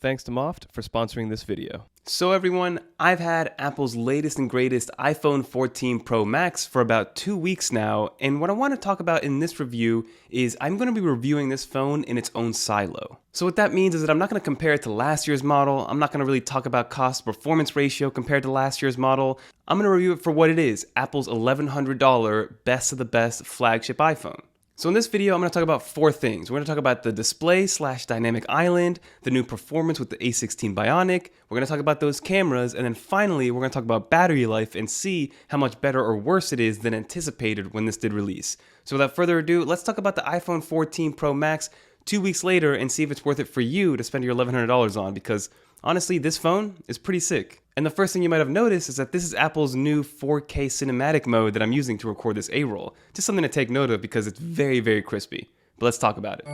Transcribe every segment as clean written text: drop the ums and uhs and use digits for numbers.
Thanks to Moft for sponsoring this video. So everyone, I've had Apple's latest and greatest iPhone 14 Pro Max for about 2 weeks now, and what I want to talk about in this review is I'm going to be reviewing this phone in its own silo. So what that means is that I'm not going to compare it to last year's model, I'm not going to really talk about cost-performance ratio compared to last year's model. I'm going to review it for what it is, Apple's $1,100 best of the best flagship iPhone. So in this video, I'm going to talk about 4 things. We're going to talk about the display/dynamic island, the new performance with the A16 Bionic, we're going to talk about those cameras, and then finally, we're going to talk about battery life and see how much better or worse it is than anticipated when this did release. So without further ado, let's talk about the iPhone 14 Pro Max 2 weeks later and see if it's worth it for you to spend your $1,100 on, because honestly, this phone is pretty sick. And the first thing you might have noticed is that this is Apple's new 4K cinematic mode that I'm using to record this A-roll. Just something to take note of because it's very, very crispy. But let's talk about it.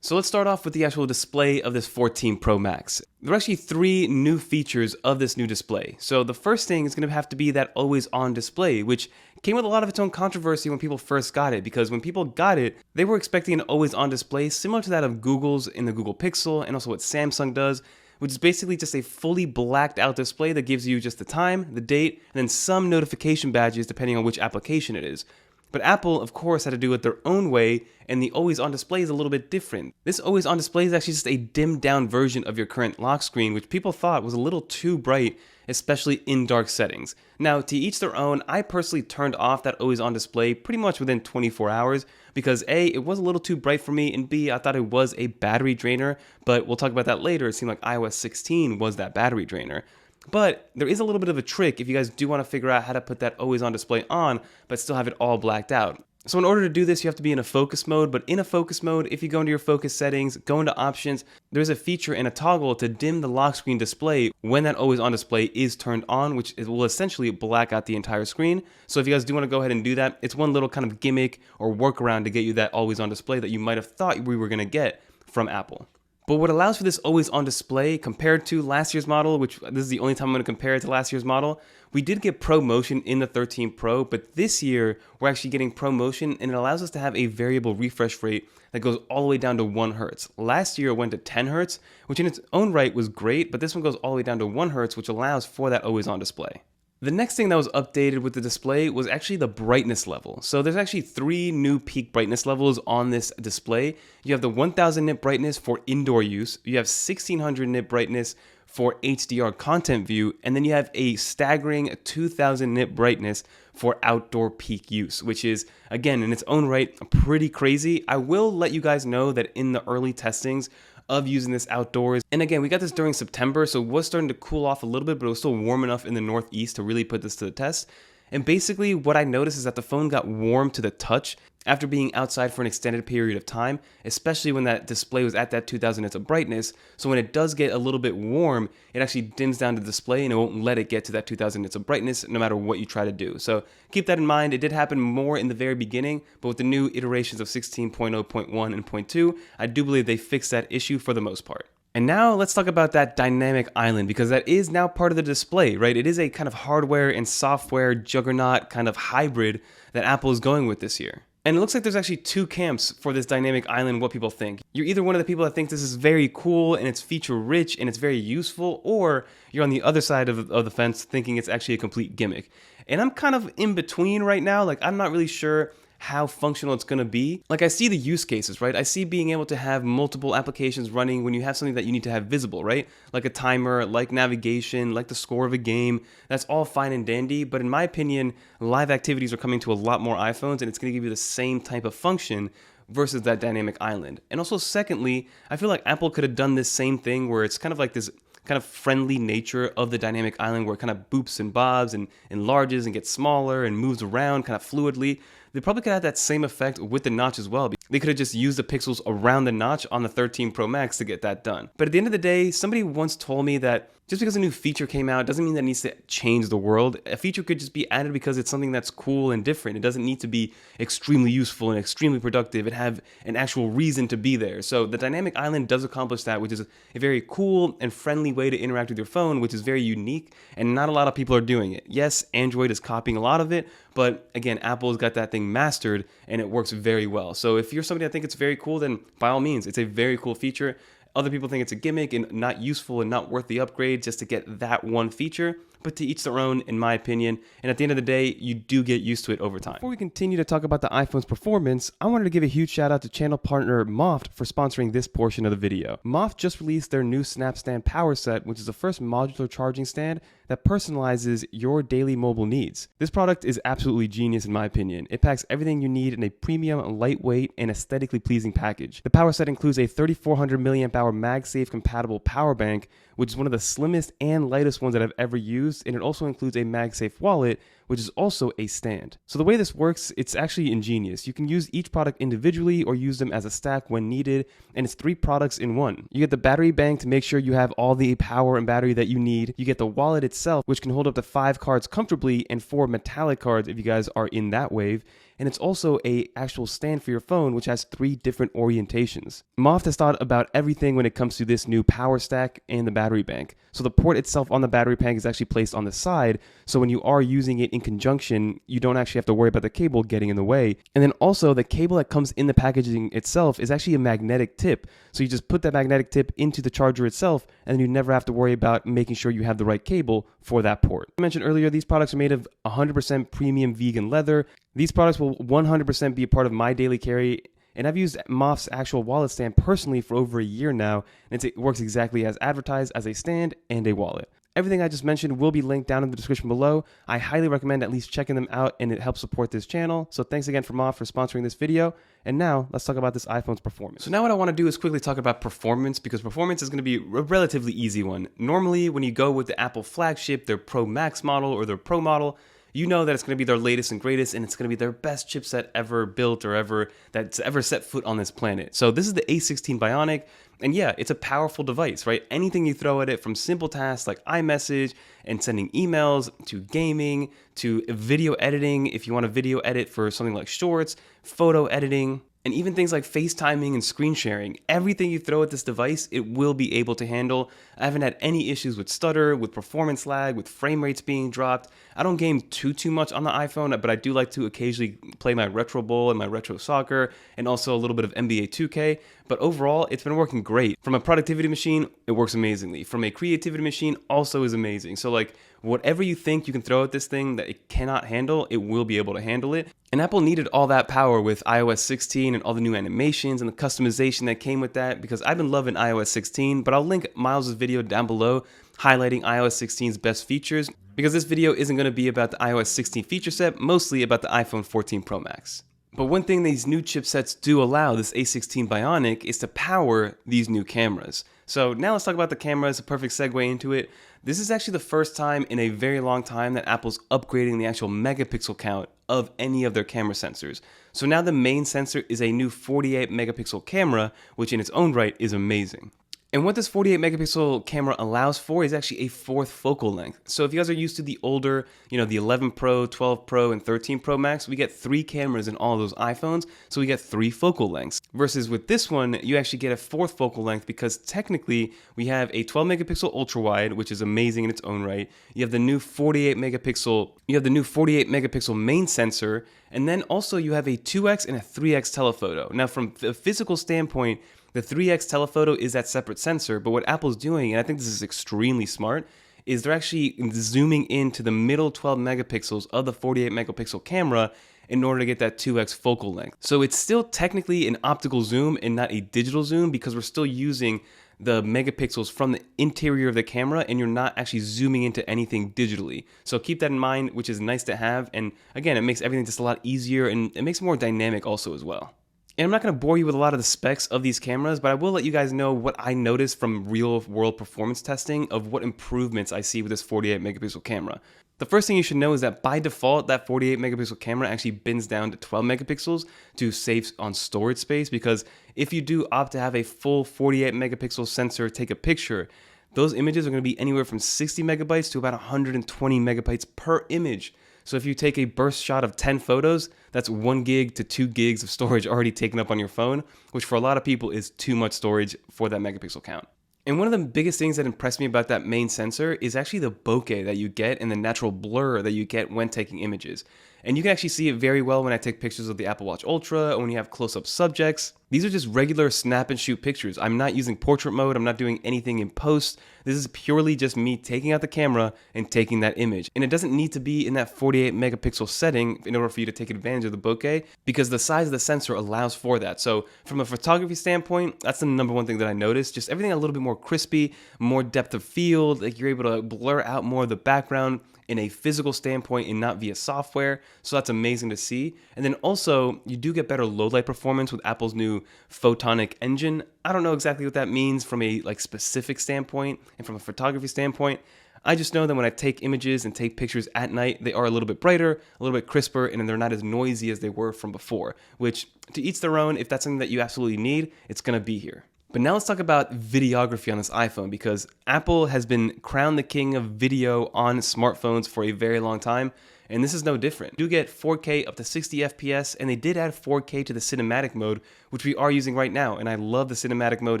So let's start off with the actual display of this 14 Pro Max. There are actually 3 new features of this new display. So the first thing is going to have to be that always-on display, which came with a lot of its own controversy when people first got it, because when people got it, they were expecting an always-on display similar to that of Google's in the Google Pixel and also what Samsung does, which is basically just a fully blacked out display that gives you just the time, the date, and then some notification badges depending on which application it is. But Apple, of course, had to do it their own way, and the always-on display is a little bit different. This always-on display is actually just a dimmed-down version of your current lock screen, which people thought was a little too bright, especially in dark settings. Now, to each their own, I personally turned off that always-on display pretty much within 24 hours, because A, it was a little too bright for me, and B, I thought it was a battery drainer, but we'll talk about that later. It seemed like iOS 16 was that battery drainer. But there is a little bit of a trick if you guys do want to figure out how to put that always on display on, but still have it all blacked out. So in order to do this, you have to be in a focus mode, but in a focus mode, if you go into your focus settings, go into options, there's a feature and a toggle to dim the lock screen display when that always on display is turned on, which it will essentially black out the entire screen. So if you guys do want to go ahead and do that, it's one little kind of gimmick or workaround to get you that always on display that you might have thought we were going to get from Apple. But what allows for this always on display compared to last year's model, which this is the only time I'm going to compare it to last year's model, we did get Pro Motion in the 13 Pro, but this year we're actually getting Pro Motion, and it allows us to have a variable refresh rate that goes all the way down to 1 Hz. Last year it went to 10 Hz, which in its own right was great, but this one goes all the way down to 1 Hz, which allows for that always on display. The next thing that was updated with the display was actually the brightness level. So there's actually 3 new peak brightness levels on this display. You have the 1000 nit brightness for indoor use, you have 1600 nit brightness for HDR content view, and then you have a staggering 2000 nit brightness for outdoor peak use, which is, again, in its own right, pretty crazy. I will let you guys know that in the early testings of using this outdoors, and again, we got this during September, so it was starting to cool off a little bit, but it was still warm enough in the Northeast to really put this to the test. And basically what I noticed is that the phone got warm to the touch after being outside for an extended period of time, especially when that display was at that 2000 nits of brightness. So when it does get a little bit warm, it actually dims down the display and it won't let it get to that 2000 nits of brightness no matter what you try to do. So keep that in mind. It did happen more in the very beginning, but with the new iterations of 16.0.1 and 0.2, I do believe they fixed that issue for the most part. And now let's talk about that dynamic island, because that is now part of the display, right? It is a kind of hardware and software juggernaut kind of hybrid that Apple is going with this year. And it looks like there's actually 2 camps for this dynamic island, what people think. You're either one of the people that think this is very cool and it's feature rich and it's very useful, or you're on the other side of the fence thinking it's actually a complete gimmick. And I'm kind of in between right now. Like, I'm not really sure how functional it's going to be. Like, I see the use cases, right? I see being able to have multiple applications running when you have something that you need to have visible, right? Like a timer, like navigation, like the score of a game. That's all fine and dandy, but in my opinion, live activities are coming to a lot more iPhones, and it's going to give you the same type of function versus that dynamic island. And also, secondly, I feel like Apple could have done this same thing where it's kind of like this kind of friendly nature of the dynamic island where it kind of boops and bobs and enlarges and gets smaller and moves around kind of fluidly. They probably could have that same effect with the notch as well. They could have just used the pixels around the notch on the 13 Pro Max to get that done. But at the end of the day, somebody once told me that Just because a new feature came out doesn't mean that it needs to change the world. A feature could just be added because it's something that's cool and different. It doesn't need to be extremely useful and extremely productive. It have an actual reason to be there. So the dynamic island does accomplish that, which is a very cool and friendly way to interact with your phone, which is very unique, and not a lot of people are doing it. Yes, Android is copying a lot of it, but again, Apple's got that thing mastered and it works very well. So if you're somebody that thinks it's very cool, then by all means, it's a very cool feature. Other people think it's a gimmick and not useful and not worth the upgrade just to get that one feature, but to each their own, in my opinion. And at the end of the day, you do get used to it over time. Before we continue to talk about the iPhone's performance, I wanted to give a huge shout out to channel partner Moft for sponsoring this portion of the video. Moft just released their new Snap Stand Power Set, which is the first modular charging stand that personalizes your daily mobile needs. This product is absolutely genius in my opinion. It packs everything you need in a premium, lightweight, and aesthetically pleasing package. The power set includes a 3400 mAh MagSafe compatible power bank, which is one of the slimmest and lightest ones that I've ever used, and it also includes a MagSafe wallet, which is also a stand. So the way this works, it's actually ingenious. You can use each product individually or use them as a stack when needed, and it's 3 products in one. You get the battery bank to make sure you have all the power and battery that you need. You get the wallet itself, which can hold up to 5 cards comfortably and 4 metallic cards if you guys are in that wave. And it's also a actual stand for your phone, which has 3 different orientations. Moft has thought about everything when it comes to this new power stack and the battery bank. So the port itself on the battery bank is actually placed on the side, so when you are using it in conjunction, you don't actually have to worry about the cable getting in the way. And then also the cable that comes in the packaging itself is actually a magnetic tip. So you just put that magnetic tip into the charger itself, and then you never have to worry about making sure you have the right cable for that port. I mentioned earlier, these products are made of 100% premium vegan leather. These products will 100% be a part of my daily carry, and I've used Moft's actual wallet stand personally for over a year now, and it works exactly as advertised, as a stand and a wallet. Everything I just mentioned will be linked down in the description below. I highly recommend at least checking them out, and it helps support this channel. So thanks again for Moft for sponsoring this video. And now let's talk about this iPhone's performance. So now what I want to do is quickly talk about performance, because performance is going to be a relatively easy one. Normally, when you go with the Apple flagship, their Pro Max model or their Pro model, you know that it's going to be their latest and greatest, and it's going to be their best chipset ever built or that's ever set foot on this planet. So this is the A16 Bionic, and yeah, it's a powerful device, right? Anything you throw at it, from simple tasks like iMessage and sending emails, to gaming, to video editing, if you want to video edit for something like Shorts, photo editing, and even things like FaceTiming and screen sharing. Everything you throw at this device, it will be able to handle. I haven't had any issues with stutter, with performance lag, with frame rates being dropped. I don't game too much on the iPhone, but I do like to occasionally play my Retro Bowl and my Retro Soccer, and also a little bit of NBA 2K. But overall, it's been working great. From a productivity machine, it works amazingly. From a creativity machine, also is amazing. So like, whatever you think you can throw at this thing that it cannot handle, it will be able to handle it. And Apple needed all that power with iOS 16 and all the new animations and the customization that came with that, because I've been loving iOS 16, but I'll link Miles' video down below highlighting iOS 16's best features, because this video isn't going to be about the iOS 16 feature set, mostly about the iPhone 14 Pro Max. But one thing these new chipsets do allow this A16 Bionic is to power these new cameras. So now let's talk about the camera as a perfect segue into it. This is actually the first time in a very long time that Apple's upgrading the actual megapixel count of any of their camera sensors. So now the main sensor is a new 48 megapixel camera, which in its own right is amazing. And what this 48 megapixel camera allows for is actually a 4th focal length. So if you guys are used to the older, the 11 Pro, 12 Pro, and 13 Pro Max, we get 3 cameras in all of those iPhones, so we get 3 focal lengths. Versus with this one, you actually get a 4th focal length, because technically we have a 12 megapixel ultra wide, which is amazing in its own right. You have the new 48 megapixel main sensor, and then also you have a 2x and a 3x telephoto. Now from the physical standpoint, the 3x telephoto is that separate sensor, but what Apple's doing, and I think this is extremely smart, is they're actually zooming into the middle 12 megapixels of the 48 megapixel camera in order to get that 2x focal length. So it's still technically an optical zoom and not a digital zoom, because we're still using the megapixels from the interior of the camera, and you're not actually zooming into anything digitally. So keep that in mind, which is nice to have, and again, it makes everything just a lot easier, and it makes it more dynamic also as well. And I'm not going to bore you with a lot of the specs of these cameras, but I will let you guys know what I noticed from real-world performance testing of what improvements I see with this 48 megapixel camera. The first thing you should know is that by default, that 48 megapixel camera actually bends down to 12 megapixels to save on storage space, because if you do opt to have a full 48 megapixel sensor take a picture, those images are going to be anywhere from 60 megabytes to about 120 megabytes per image. So if you take a burst shot of 10 photos, that's 1 gig to 2 gigs of storage already taken up on your phone, which for a lot of people is too much storage for that megapixel count. And one of the biggest things that impressed me about that main sensor is actually the bokeh that you get and the natural blur that you get when taking images. And you can actually see it very well when I take pictures of the Apple Watch Ultra or when you have close-up subjects. These are just regular snap and shoot pictures. I'm not using portrait mode. I'm not doing anything in post. This is purely just me taking out the camera and taking that image. And it doesn't need to be in that 48 megapixel setting in order for you to take advantage of the bokeh because the size of the sensor allows for that. So from a photography standpoint, that's the number one thing that I noticed. Just everything a little bit more crispy, more depth of field. Like you're able to blur out more of the background in a physical standpoint and not via software. So that's amazing to see. And then also you do get better low light performance with Apple's new photonic engine. I don't know exactly what that means from a specific standpoint and from a photography standpoint. I just know that when I take images and take pictures at night, they are a little bit brighter, a little bit crisper, and they're not as noisy as they were from before, which to each their own. If that's something that you absolutely need, it's going to be here. But now let's talk about videography on this iPhone because Apple has been crowned the king of video on smartphones for a very long time, and this is no different. You do get 4K up to 60 FPS, and they did add 4K to the cinematic mode, which we are using right now, and I love the cinematic mode,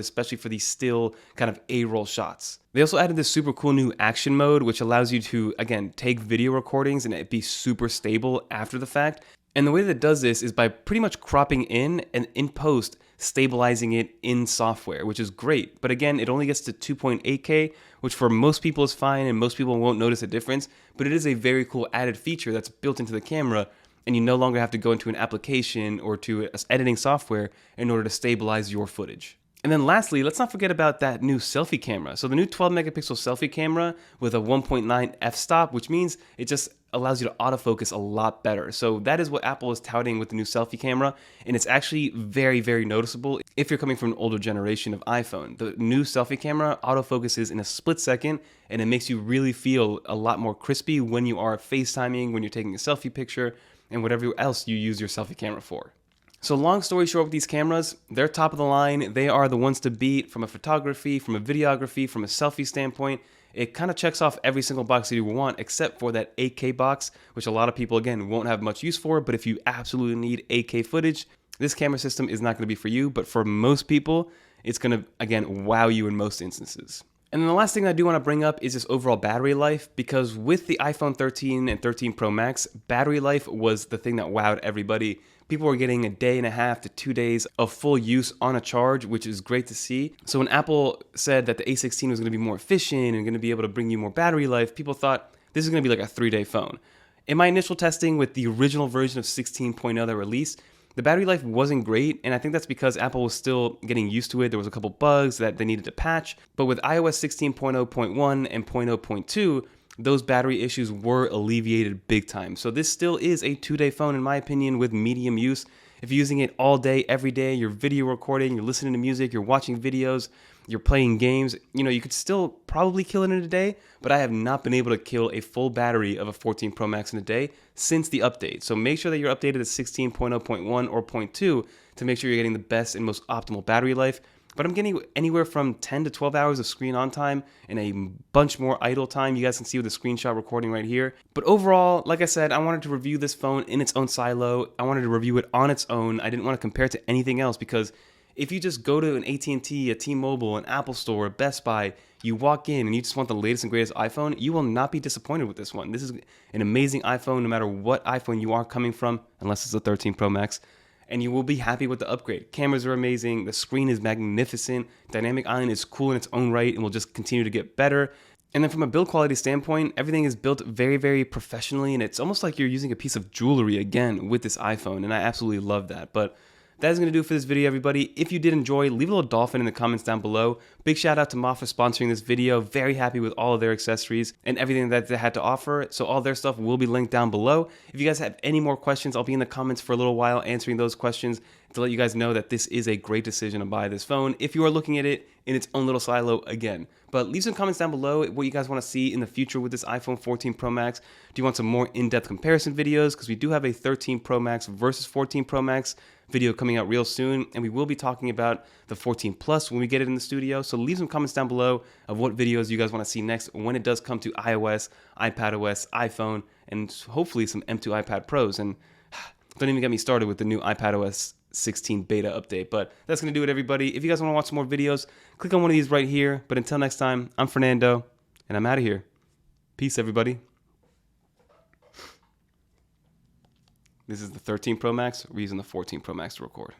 especially for these still kind of A-roll shots. They also added this super cool new action mode, which allows you to, again, take video recordings and it be super stable after the fact. And the way that it does this is by pretty much cropping in and in post, stabilizing it in software, which is great. But again, it only gets to 2.8K, which for most people is fine and most people won't notice a difference. But it is a very cool added feature that's built into the camera, and you no longer have to go into an application or to editing software in order to stabilize your footage. And then lastly, let's not forget about that new selfie camera. So the new 12 megapixel selfie camera with a 1.9 f-stop, which means it just allows you to autofocus a lot better. So that is what Apple is touting with the new selfie camera, and it's actually very, very noticeable if you're coming from an older generation of iPhone. The new selfie camera autofocuses in a split second, and it makes you really feel a lot more crispy when you are FaceTiming, when you're taking a selfie picture, and whatever else you use your selfie camera for. So long story short with these cameras, they're top of the line. They are the ones to beat from a photography, from a videography, from a selfie standpoint. It kind of checks off every single box that you want except for that 8K box, which a lot of people, again, won't have much use for. But if you absolutely need 8K footage, this camera system is not going to be for you. But for most people, it's going to, again, wow you in most instances. And then the last thing I do want to bring up is this overall battery life, because with the iPhone 13 and 13 Pro Max, battery life was the thing that wowed everybody. People were getting a day and a half to 2 days of full use on a charge, which is great to see. So when Apple said that the A16 was going to be more efficient and going to be able to bring you more battery life, people thought this is going to be like a 3-day phone. In my initial testing with the original version of 16.0 that released, the battery life wasn't great, and I think that's because Apple was still getting used to it. There was a couple bugs that they needed to patch, but with iOS 16.0.1 and 0.0.2, those battery issues were alleviated big time. So this still is a 2-day phone in my opinion with medium use. If you're using it all day, every day, you're video recording, you're listening to music, you're watching videos, you're playing games, you could still probably kill it in a day, but I have not been able to kill a full battery of a 14 Pro Max in a day since the update. So make sure that you're updated to 16.0.1 or 0.2 to make sure you're getting the best and most optimal battery life. But I'm getting anywhere from 10 to 12 hours of screen on time and a bunch more idle time. You guys can see with the screenshot recording right here. But overall, like I said, I wanted to review this phone in its own silo. I wanted to review it on its own. I didn't want to compare it to anything else because if you just go to an AT&T, a T-Mobile, an Apple Store, a Best Buy, you walk in and you just want the latest and greatest iPhone, you will not be disappointed with this one. This is an amazing iPhone no matter what iPhone you are coming from, unless it's a 13 Pro Max. And you will be happy with the upgrade. Cameras are amazing. The screen is magnificent. Dynamic Island is cool in its own right and will just continue to get better. And then from a build quality standpoint, everything is built very, very professionally. And it's almost like you're using a piece of jewelry again with this iPhone. And I absolutely love that. But that is going to do it for this video, everybody. If you did enjoy, leave a little dolphin in the comments down below. Big shout out to Moft for sponsoring this video. Very happy with all of their accessories and everything that they had to offer. So all their stuff will be linked down below. If you guys have any more questions, I'll be in the comments for a little while answering those questions to let you guys know that this is a great decision to buy this phone if you are looking at it in its own little silo again. But leave some comments down below what you guys want to see in the future with this iPhone 14 Pro Max. Do you want some more in-depth comparison videos? Because we do have a 13 Pro Max versus 14 Pro Max video coming out real soon, and we will be talking about the 14 Plus when we get it in the studio. So leave some comments down below of what videos you guys want to see next when it does come to iOS, iPadOS, iPhone, and hopefully some M2 iPad Pros. And don't even get me started with the new iPadOS 16 beta update. But that's going to do it, everybody. If you guys want to watch some more videos, click on one of these right here. But until next time, I'm Fernando, and I'm out of here. Peace, everybody. This is the 13 Pro Max. We're using the 14 Pro Max to record.